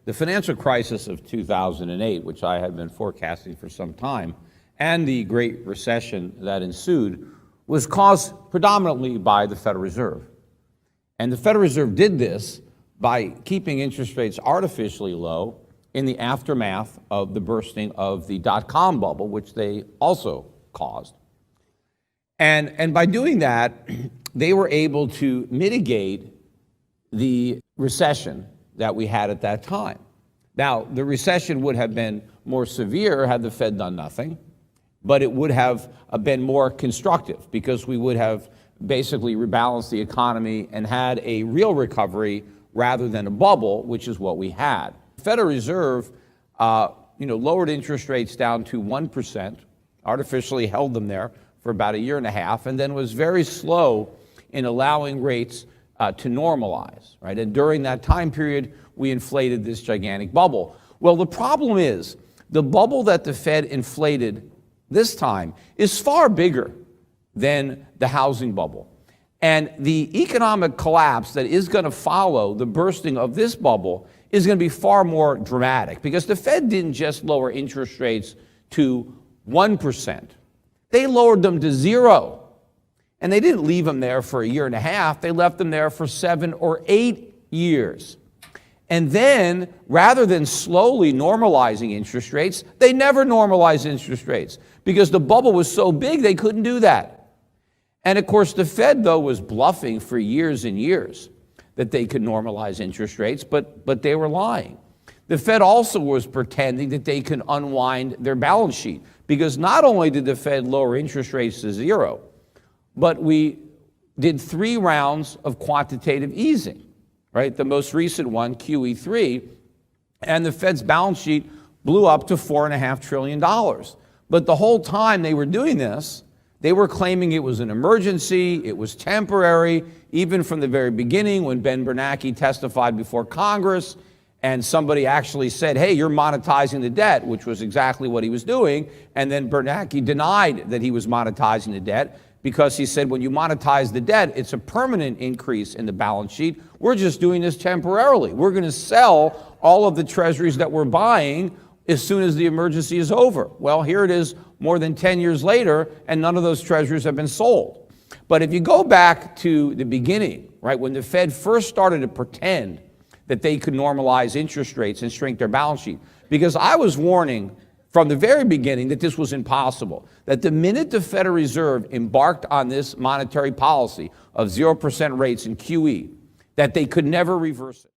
The financial crisis of 2008, which I had been forecasting for some time, and the Great Recession that ensued was caused predominantly by the Federal Reserve. And the Federal Reserve did this by keeping interest rates artificially low in the aftermath of the bursting of the dot-com bubble, which they also caused. And by doing that, they were able to mitigate the recession that we had at that time. Now, the recession would have been more severe had the Fed done nothing, but it would have been more constructive because we would have basically rebalanced the economy and had a real recovery rather than a bubble, which is what we had. The Federal Reserve lowered interest rates down to 1%, artificially held them there for about a year and a half, and then was very slow in allowing rates to normalize, right? And during that time period, we inflated this gigantic bubble. Well, the problem is the bubble that the Fed inflated this time is far bigger than the housing bubble. And the economic collapse that is going to follow the bursting of this bubble is going to be far more dramatic because the Fed didn't just lower interest rates to 1%. They lowered them to 0. And they didn't leave them there for a year and a half. They left them there for 7 or 8 years. And then, rather than slowly normalizing interest rates, they never normalized interest rates because the bubble was so big they couldn't do that. And of course, the Fed, though, was bluffing for years and years that they could normalize interest rates, but they were lying. The Fed also was pretending that they could unwind their balance sheet because not only did the Fed lower interest rates to 0, but we did 3 rounds of quantitative easing, right? The most recent one, QE3, and the Fed's balance sheet blew up to $4.5 trillion. But the whole time they were doing this, they were claiming it was an emergency, it was temporary, even from the very beginning when Ben Bernanke testified before Congress and somebody actually said, hey, you're monetizing the debt, which was exactly what he was doing. And then Bernanke denied that he was monetizing the debt because he said, when you monetize the debt, it's a permanent increase in the balance sheet. We're just doing this temporarily. We're going to sell all of the treasuries that we're buying as soon as the emergency is over. Well, here it is more than 10 years later, and none of those treasuries have been sold. But if you go back to the beginning, right, when the Fed first started to pretend that they could normalize interest rates and shrink their balance sheet, because I was warning from the very beginning that this was impossible, that the minute the Federal Reserve embarked on this monetary policy of 0% rates in QE, that they could never reverse it.